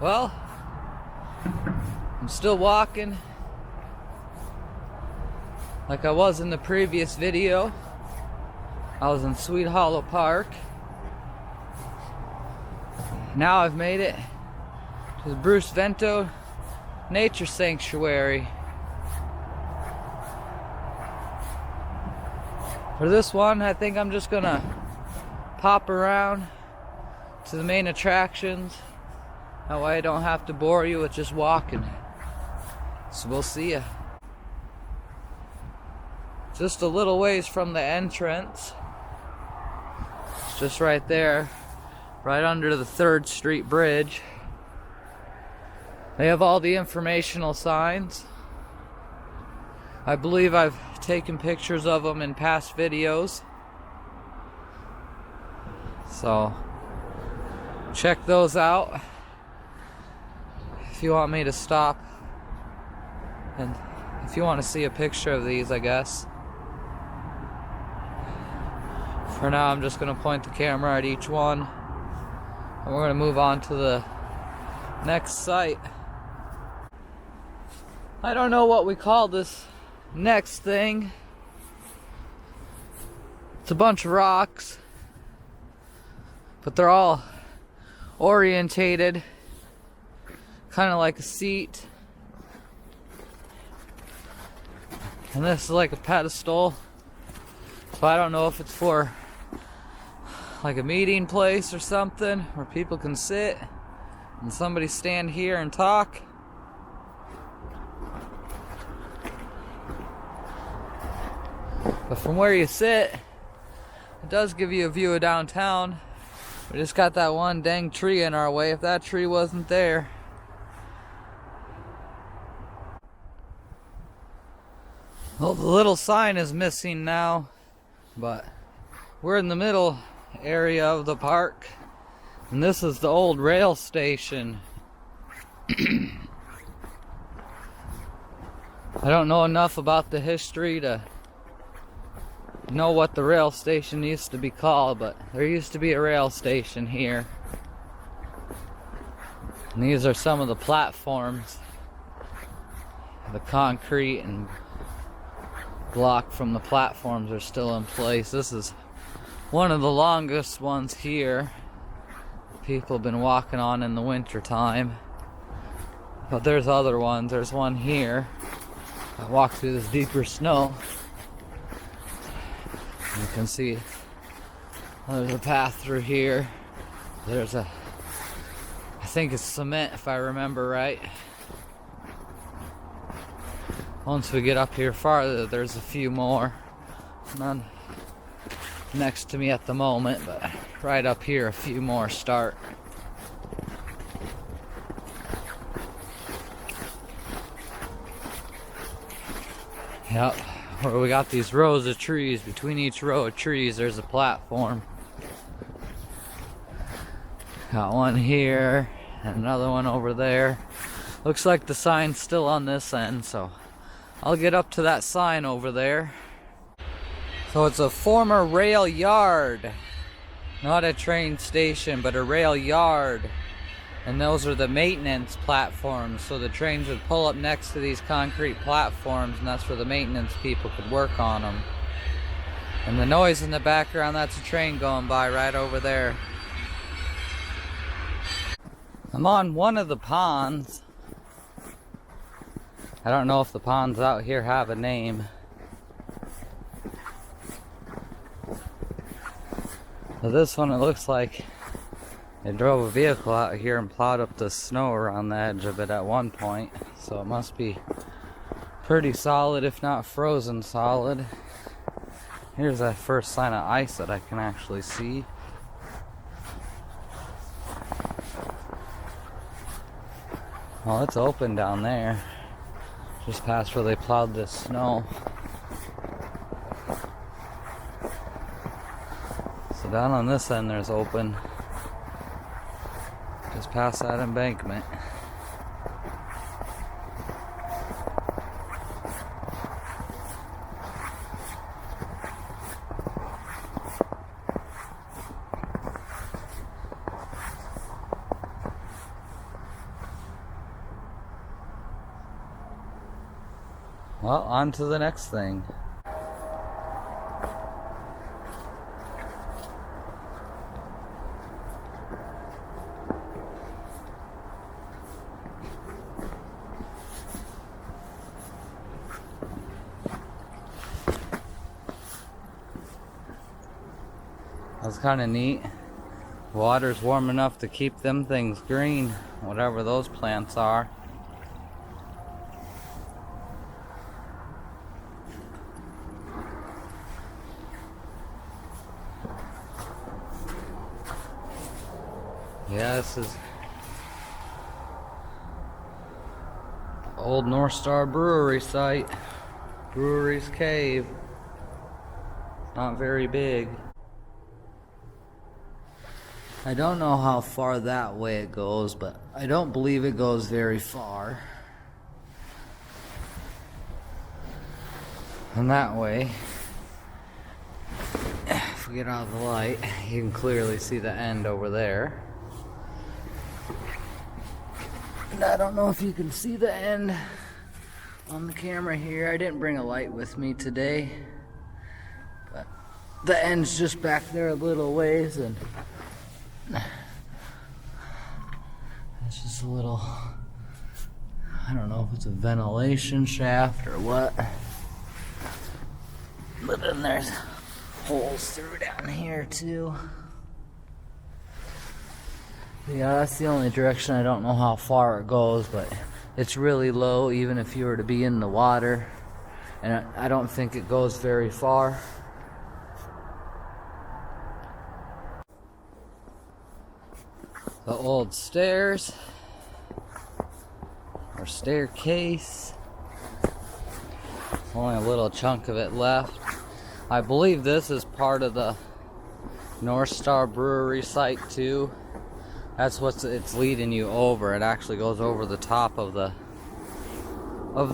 Well, I'm still walking like I was in the previous video. I was in Sweet Hollow Park. Now I've made it to the Vento Nature Sanctuary. For this one, I think I'm just gonna pop around to the main attractions. That way I don't have to bore you with just walking. So we'll see ya. Just a little ways from the entrance. It's just right there, right under the 3rd Street Bridge. They have all the informational signs. I believe I've taken pictures of them in past videos. So check those out if you want me to stop, and if you want to see a picture of these, I guess. For now, I'm just going to point the camera at each one, and we're going to move on to the next site. I don't know what we call this next thing. It's a bunch of rocks, but they're all orientated, kind of like a seat. And this is like a pedestal, so I don't know if it's for like a meeting place or something where people can sit and somebody stand here and talk. But from where you sit, it does give you a view of downtown. We just got that one dang tree in our way. If that tree wasn't there. Well, the little sign is missing now, but we're in the middle area of the park, and this is the old rail station. I don't know enough about the history to know what the rail station used to be called, but there used to be a rail station here. And these are some of the platforms. The concrete and block from the platforms are still in place. This is one of the longest ones here. People have been walking on in the winter time. But there's other ones. There's one here. I walked through this deeper snow. You can see there's a path through here. There's I think it's cement if I remember right. Once we get up here farther, there's a few more. None next to me at the moment, but right up here a few more start. Yep. Where we got these rows of trees. Between each row of trees there's a platform. Got one here and another one over there. Looks like the sign's still on this end, so I'll get up to that sign over there. So it's a former rail yard. Not a train station, but a rail yard. And those are the maintenance platforms, so the trains would pull up next to these concrete platforms, and that's where the maintenance people could work on them. And the noise in the background, that's a train going by right over there. I'm on one of the ponds. I don't know if the ponds out here have a name. But this one, it looks like they drove a vehicle out here and plowed up the snow around the edge of it at one point. So it must be pretty solid, if not frozen solid. Here's that first sign of ice that I can actually see. Well, it's open down there. Just past where they plowed this snow. So down on this end there's open. Just past that embankment. Well, on to the next thing. That's kind of neat. Water's warm enough to keep them things green, whatever those plants are. Yeah, this is old NorthStar Brewery site. Brewery's cave. Not very big. I don't know how far that way it goes, but I don't believe it goes very far. And that way, if we get out of the light, you can clearly see the end over there. And I don't know if you can see the end on the camera here. I didn't bring a light with me today, but the end's just back there a little ways, and it's just a little, I don't know if it's a ventilation shaft or what, but then there's holes through down here too. Yeah, that's the only direction. I don't know how far it goes, but it's really low even if you were to be in the water, and I don't think it goes very far. The old stairs, or staircase. Only a little chunk of it left. I believe this is part of the NorthStar Brewery site too. That's what it's leading you over. It actually goes over the top of the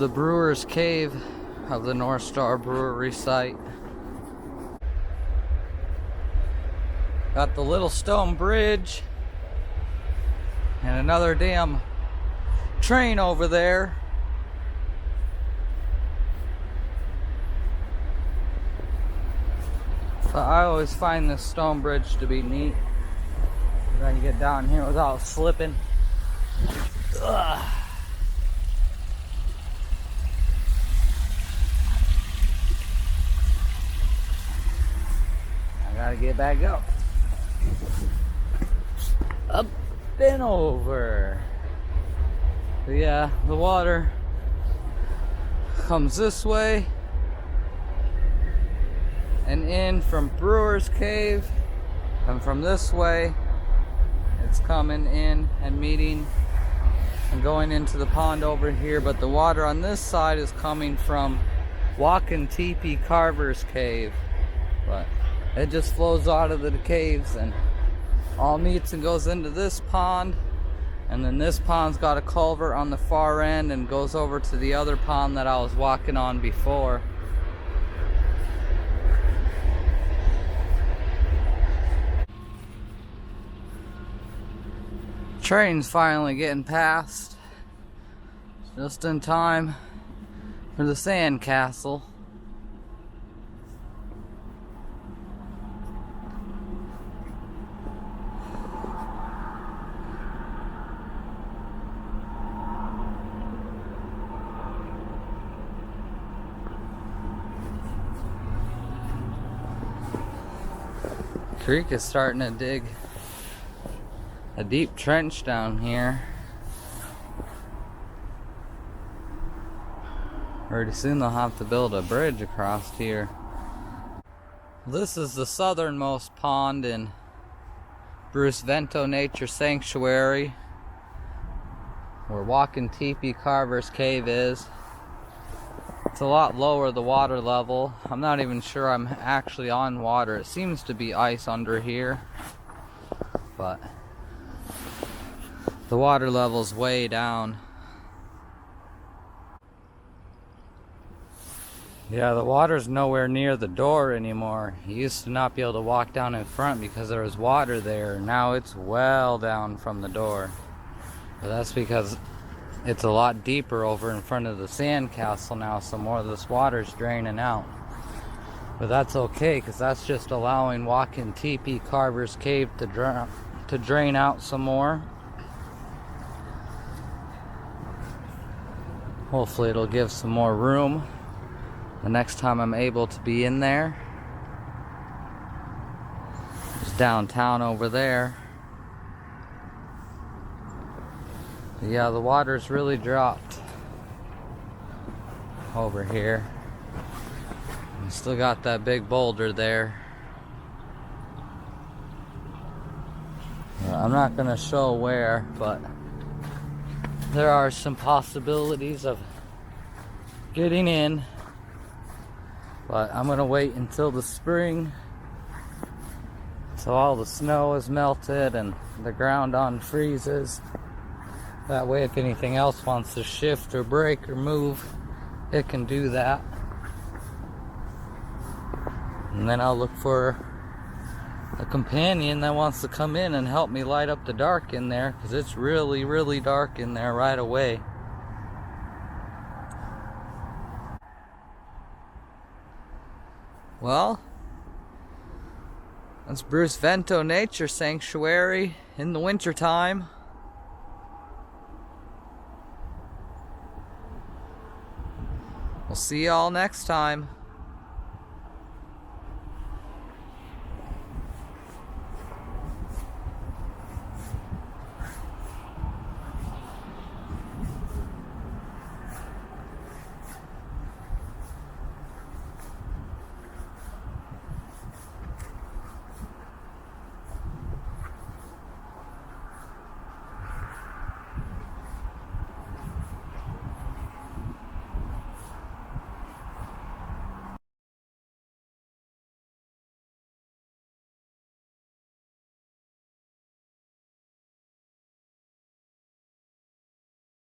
Brewers cave of the NorthStar Brewery site. Got the little stone bridge and another damn train over there. So I always find this stone bridge to be neat. I can get down here without slipping. Ugh. I gotta get back up. Up and over. But yeah, the water comes this way and in from Brewer's Cave, and from this way it's coming in and meeting and going into the pond over here, but the water on this side is coming from Wakan-Tipi Carvers cave, but it just flows out of the caves and all meets and goes into this pond, and then this pond's got a culvert on the far end and goes over to the other pond that I was walking on before. Train's finally getting past, just in time for the sand castle. Creek is starting to dig a deep trench down here. Pretty soon they'll have to build a bridge across here. This is the southernmost pond in Vento Nature Sanctuary, where Wakan-Tipi Carvers Cave is. It's a lot lower, the water level. I'm not even sure I'm actually on water. It seems to be ice under here, but the water level's way down. Yeah, the water's nowhere near the door anymore. You used to not be able to walk down in front because there was water there. Now it's well down from the door. But that's because it's a lot deeper over in front of the sandcastle now, so more of this water's draining out. But that's okay, because that's just allowing Wakan-Tipi Carvers Cave to drain out some more. Hopefully it'll give some more room the next time I'm able to be in there. Just downtown over there. But yeah, the water's really dropped over here. You still got that big boulder there. I'm not gonna show where, but there are some possibilities of getting in. But I'm gonna wait until the spring, so all the snow is melted and the ground unfreezes. That way, if anything else wants to shift or break or move, it can do that. And then I'll look for a companion that wants to come in and help me light up the dark in there, because it's really, really dark in there right away. Well, that's Bruce Vento Nature Sanctuary in the wintertime. We'll see y'all next time.